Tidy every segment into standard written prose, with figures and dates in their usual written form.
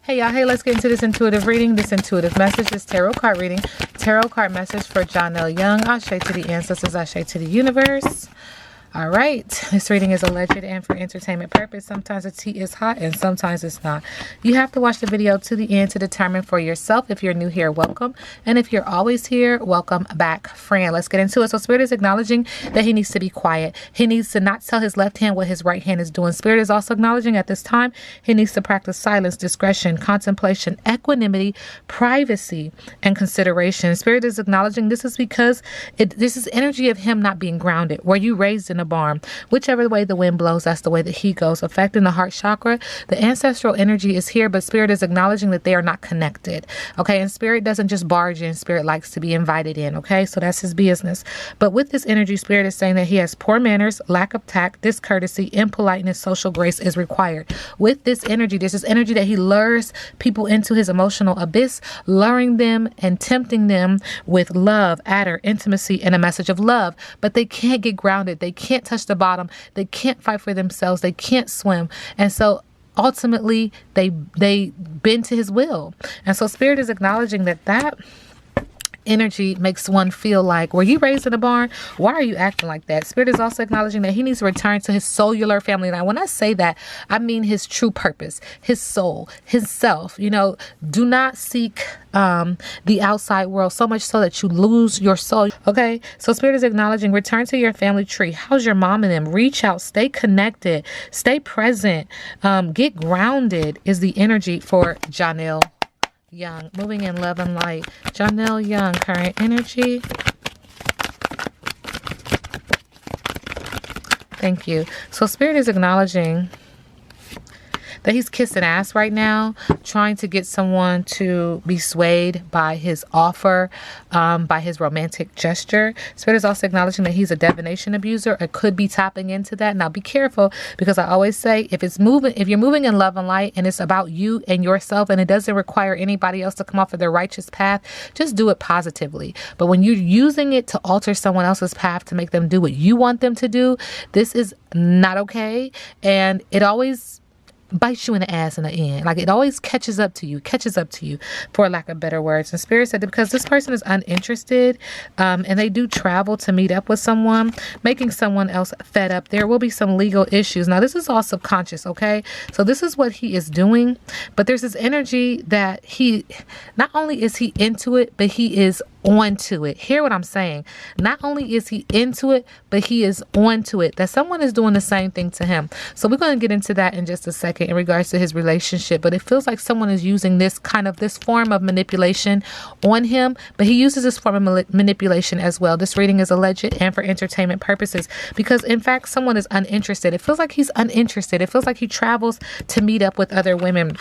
Hey y'all, hey, let's get into this intuitive reading, this intuitive message, this tarot card reading. Tarot card message for Johnell Young. Ashe to the ancestors, ashe to the universe. All right, this reading is alleged and for entertainment purpose. Sometimes the tea is hot and sometimes it's not. You have to watch the video to the end to determine for yourself. If you're new here, welcome. And if you're always here, welcome back, friend. Let's get into it. So Spirit is acknowledging that he needs to be quiet. He needs to not tell his left hand what his right hand is doing. Spirit is also acknowledging at this time he needs to practice silence, discretion, contemplation, equanimity, privacy, and consideration. Spirit is acknowledging this is because this is energy of him not being grounded. Were you raised in a barn? Whichever way the wind blows, that's the way that he goes. Affecting the heart chakra, the ancestral energy is here, but Spirit is acknowledging that they are not connected. Okay, and Spirit doesn't just barge in. Spirit likes to be invited in. Okay, so that's his business. But with this energy, Spirit is saying that he has poor manners, lack of tact, discourtesy, impoliteness, social grace is required. With this energy, this is energy that he lures people into his emotional abyss, luring them and tempting them with love, adder, intimacy, and a message of love. But they can't get grounded. They can't touch the bottom. They can't fight for themselves. They can't swim. And so ultimately they bend to his will. And so Spirit is acknowledging that energy makes one feel like, were you raised in a barn? Why are you acting like that? Spirit is also acknowledging that he needs to return to his cellular family. Now, when I say that, I mean his true purpose, his soul, his self. You know, do not seek the outside world so much so that you lose your soul. Okay, so Spirit is acknowledging return to your family tree. How's your mom and them? Reach out, stay connected, stay present, get grounded is the energy for Johnell Young. Moving in love and light. Johnell Young, current energy. Thank you. So Spirit is acknowledging that he's kissing ass right now, trying to get someone to be swayed by his offer, by his romantic gesture. Spirit is also acknowledging that he's a divination abuser. It could be tapping into that. Now be careful, because I always say if you're moving in love and light and it's about you and yourself and it doesn't require anybody else to come off of their righteous path, just do it positively. But when you're using it to alter someone else's path to make them do what you want them to do, this is not okay. And it always bites you in the ass in the end. Like, it always catches up to you, for lack of better words. And Spirit said that because this person is uninterested, and they do travel to meet up with someone, making someone else fed up, there will be some legal issues. Now, this is all subconscious, okay? So this is what he is doing, but there's this energy that he, not only is he into it, but he is onto it. Hear what I'm saying? Not only is he into it, but he is onto it. That someone is doing the same thing to him. So we're going to get into that in just a second in regards to his relationship. But it feels like someone is using this form of manipulation on him, but he uses this form of manipulation as well. This reading is alleged and for entertainment purposes, because in fact, someone is uninterested. It feels like he's uninterested. It feels like he travels to meet up with other women.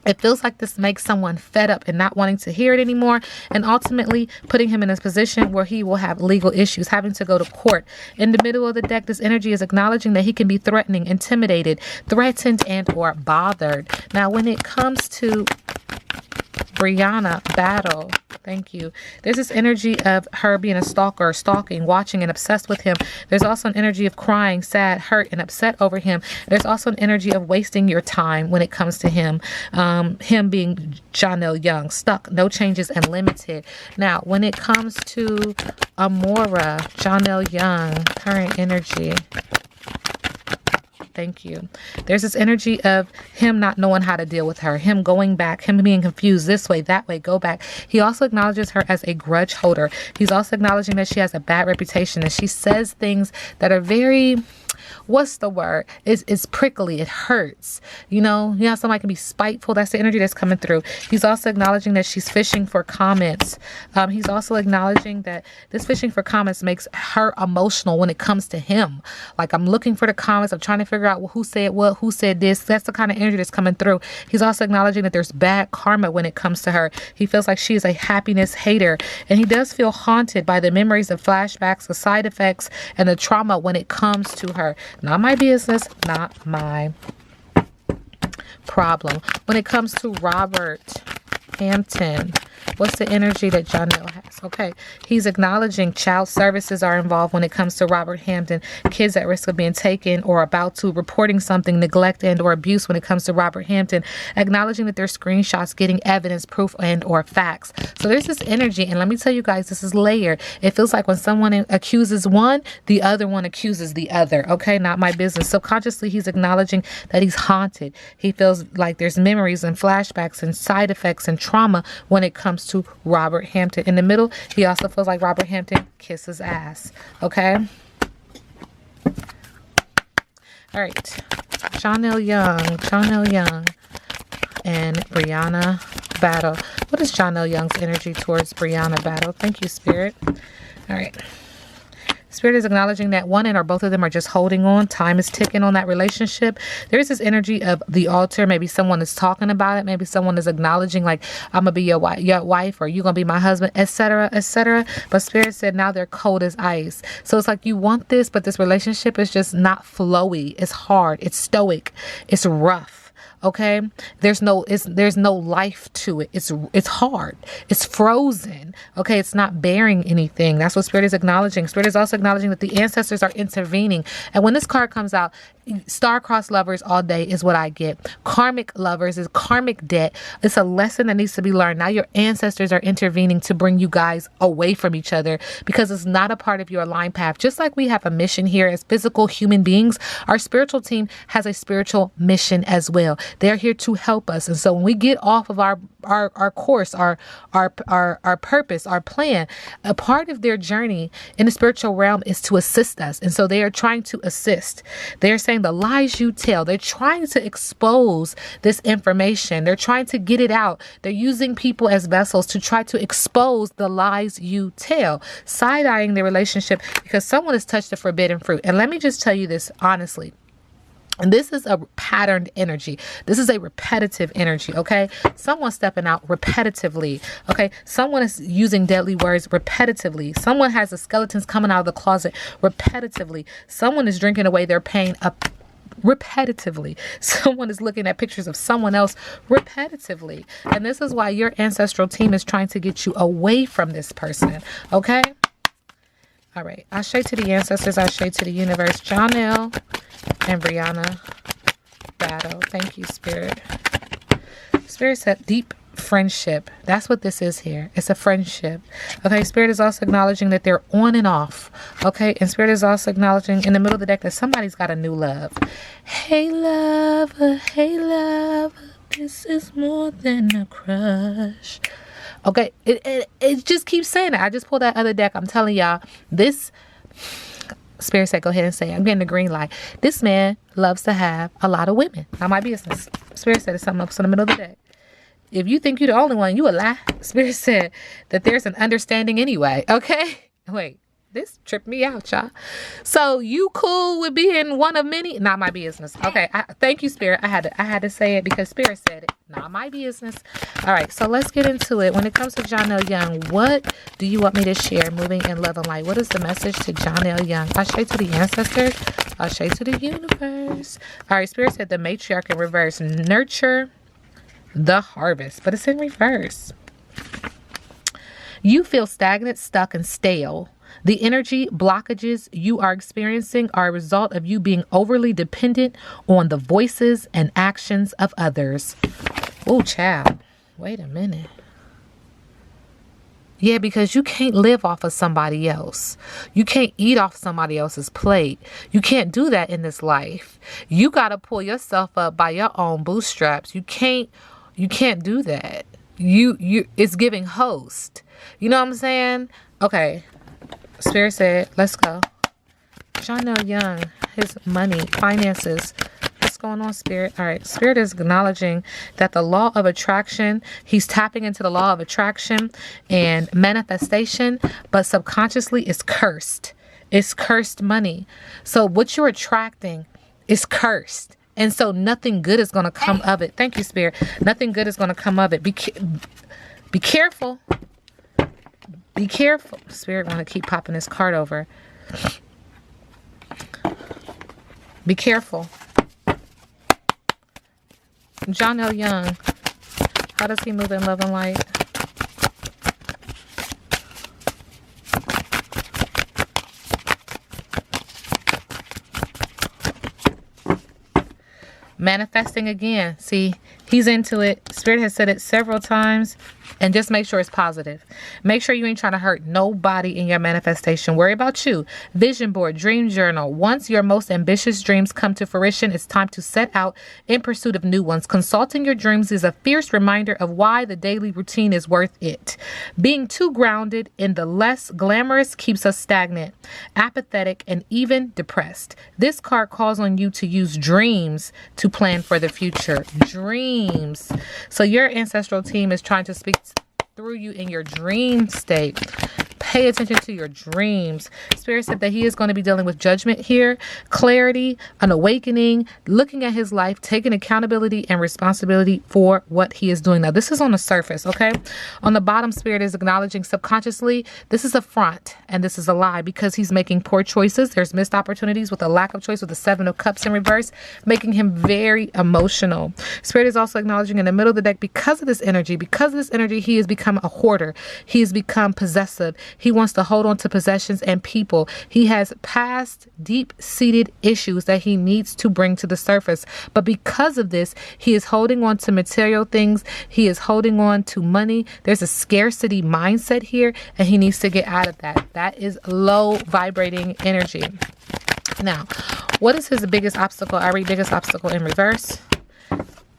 It feels like this makes someone fed up and not wanting to hear it anymore, and ultimately putting him in a position where he will have legal issues, having to go to court. In the middle of the deck, this energy is acknowledging that he can be threatening, intimidated, threatened, and or bothered. Now, when it comes to Brianna Battle, thank you. There's this energy of her being a stalker, stalking, watching, and obsessed with him. There's also an energy of crying, sad, hurt, and upset over him. There's also an energy of wasting your time when it comes to him. Him being Johnell Young, stuck, no changes, and limited. Now, when it comes to Amora, Johnell Young, current energy. Thank you. There's this energy of him not knowing how to deal with her, him going back, him being confused this way, that way, go back. He also acknowledges her as a grudge holder. He's also acknowledging that she has a bad reputation, and she says things that are very, what's the word? It's prickly. It hurts. You know how somebody can be spiteful. That's the energy that's coming through. He's also acknowledging that she's fishing for comments. He's also acknowledging that this fishing for comments makes her emotional when it comes to him. Like, I'm looking for the comments. I'm trying to figure out who said what, who said this. That's the kind of energy that's coming through. He's also acknowledging that there's bad karma when it comes to her. He feels like she is a happiness hater, and he does feel haunted by the memories, the flashbacks, the side effects, and the trauma when it comes to her. Not my business, not my problem. When it comes to Robert Hampton, What's the energy that Johnell has? Okay. He's acknowledging child services are involved when it comes to Robert Hampton. Kids at risk of being taken or about to, reporting something, neglect and or abuse when it comes to Robert Hampton. Acknowledging that there's screenshots, getting evidence, proof and or facts. So there's this energy. And let me tell you guys, this is layered. It feels like when someone accuses one, the other one accuses the other. Okay. Not my business. Subconsciously, he's acknowledging that he's haunted. He feels like there's memories and flashbacks and side effects and trauma when it comes to Robert Hampton. In the middle, he also feels like Robert Hampton kisses ass. Okay. All right. Johnell Young and Brianna Battle. What is Johnell Young's energy towards Brianna Battle? Thank you, Spirit. All right. Spirit is acknowledging that one and or both of them are just holding on. Time is ticking on that relationship. There's this energy of the altar. Maybe someone is talking about it. Maybe someone is acknowledging like, I'm going to be your wife or you're going to be my husband, etc., etc. But Spirit said now they're cold as ice. So it's like you want this, but this relationship is just not flowy. It's hard. It's stoic. It's rough. Okay, there's no life to it. It's hard. It's frozen. Okay, it's not bearing anything. That's what Spirit is acknowledging. Spirit is also acknowledging that the ancestors are intervening. And when this card comes out, star-crossed lovers all day is what I get. Karmic lovers is karmic debt. It's a lesson that needs to be learned. Now your ancestors are intervening to bring you guys away from each other because it's not a part of your line path. Just like we have a mission here as physical human beings, our spiritual team has a spiritual mission as well. They're here to help us. And so when we get off of our course, our purpose, our plan, a part of their journey in the spiritual realm is to assist us. And so they are trying to assist. They're saying the lies you tell. They're trying to expose this information. They're trying to get it out. They're using people as vessels to try to expose the lies you tell, side-eyeing the relationship because someone has touched the forbidden fruit. And let me just tell you this honestly. And this is a patterned energy. This is a repetitive energy, okay? Someone stepping out repetitively, okay? Someone is using deadly words repetitively. Someone has the skeletons coming out of the closet repetitively. Someone is drinking away their pain repetitively. Someone is looking at pictures of someone else repetitively. And this is why your ancestral team is trying to get you away from this person, okay? All right. Ashe to the ancestors. Ashe to the universe. Johnell and Brianna Battle. Thank you, Spirit. Spirit said deep friendship. That's what this is here. It's a friendship. Okay. Spirit is also acknowledging that they're on and off. Okay. And Spirit is also acknowledging in the middle of the deck that somebody's got a new love. Hey, love. Hey, love. This is more than a crush. Okay, it just keeps saying it. I just pulled that other deck. I'm telling y'all, this Spirit said, go ahead and say it. I'm getting the green light. This man loves to have a lot of women. Not my business. Spirit said it's something up in the middle of the deck. If you think you're the only one, you a lie. Spirit said that there's an understanding anyway. Okay, wait. This tripped me out, y'all. So you cool with being one of many? Not my business. Okay. Thank you, Spirit. I had to say it because Spirit said it. Not my business. All right. So let's get into it. When it comes to Johnell Young, what do you want me to share? Moving in love and light. What is the message to Johnell Young? Ashe to the ancestors. Ashe to the universe. All right. Spirit said the matriarch in reverse. Nurture the harvest. But it's in reverse. You feel stagnant, stuck, and stale. The energy blockages you are experiencing are a result of you being overly dependent on the voices and actions of others. Oh, child. Wait a minute. Yeah, because you can't live off of somebody else. You can't eat off somebody else's plate. You can't do that in this life. You got to pull yourself up by your own bootstraps. You can't do that. It's giving host. You know what I'm saying? Okay. Spirit said, let's go. Johnell Young, his money, finances. What's going on, Spirit? All right. Spirit is acknowledging that the law of attraction, he's tapping into the law of attraction and manifestation, but subconsciously it's cursed. It's cursed money. So what you're attracting is cursed. And so nothing good is going to come of it. Thank you, Spirit. Nothing good is going to come of it. Be careful. Be careful. Spirit want to keep popping this card over. Be careful. Johnell Young. How does he move in love and light? Manifesting again. See, he's into it. Spirit has said it several times. And just make sure it's positive. Make sure you ain't trying to hurt nobody in your manifestation. Worry about you. Vision board, dream journal. Once your most ambitious dreams come to fruition, it's time to set out in pursuit of new ones. Consulting your dreams is a fierce reminder of why the daily routine is worth it. Being too grounded in the less glamorous keeps us stagnant, apathetic, and even depressed. This card calls on you to use dreams to plan for the future. Dreams. So your ancestral team is trying to speak through you in your dream state. Pay attention to your dreams. Spirit said that he is going to be dealing with judgment here, clarity, an awakening, looking at his life, taking accountability and responsibility for what he is doing. Now, this is on the surface, okay? On the bottom, Spirit is acknowledging subconsciously this is a front and this is a lie because he's making poor choices. There's missed opportunities with a lack of choice with the 7 of Cups in reverse, making him very emotional. Spirit is also acknowledging in the middle of the deck because of this energy, he has become a hoarder. He has become possessive. He wants to hold on to possessions and people. He has past deep-seated issues that he needs to bring to the surface. But because of this, he is holding on to material things. He is holding on to money. There's a scarcity mindset here, and he needs to get out of that. That is low vibrating energy. Now, what is his biggest obstacle? I read biggest obstacle in reverse.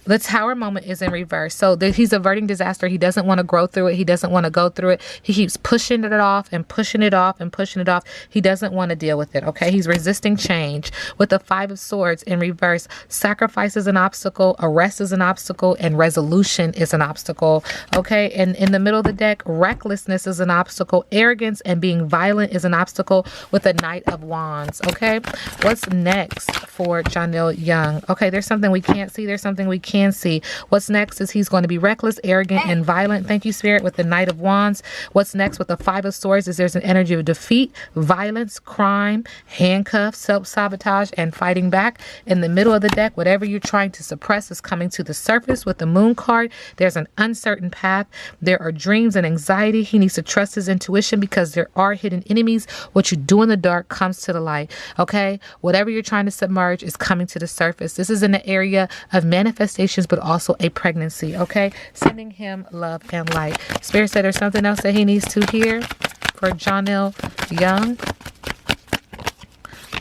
The Tower moment is in reverse. So he's averting disaster. He doesn't want to grow through it. He doesn't want to go through it. He keeps pushing it off and pushing it off and pushing it off. He doesn't want to deal with it. Okay. He's resisting change. With the 5 of Swords in reverse, sacrifice is an obstacle, arrest is an obstacle, and resolution is an obstacle. Okay. And in the middle of the deck, recklessness is an obstacle. Arrogance and being violent is an obstacle with the Knight of Wands. Okay. What's next for Johnell Young? Okay. There's something we can't see. There's something we can't see. What's next is he's going to be reckless, arrogant, and violent. Thank you, Spirit, with the Knight of Wands. What's next with the 5 of Swords is there's an energy of defeat, violence, crime, handcuffs, self-sabotage, and fighting back. In the middle of the deck, whatever you're trying to suppress is coming to the surface with the Moon card. There's an uncertain path. There are dreams and anxiety. He needs to trust his intuition because there are hidden enemies. What you do in the dark comes to the light. Okay? Whatever you're trying to submerge is coming to the surface. This is in the area of manifestation, but also a pregnancy. Okay, sending him love and light. Spirit said there's something else that he needs to hear for Johnell Young.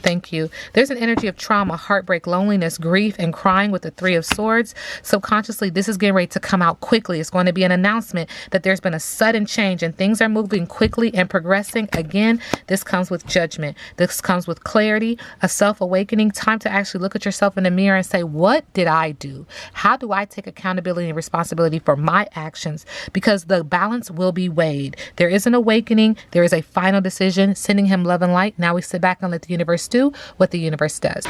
Thank you. There's an energy of trauma, heartbreak, loneliness, grief, and crying with the 3 of Swords. Subconsciously, this is getting ready to come out quickly. It's going to be an announcement that there's been a sudden change and things are moving quickly and progressing. Again, this comes with judgment. This comes with clarity, a self-awakening, time to actually look at yourself in the mirror and say, what did I do? How do I take accountability and responsibility for my actions? Because the balance will be weighed. There is an awakening. There is a final decision, sending him love and light. Now we sit back and let the universe do what the universe does.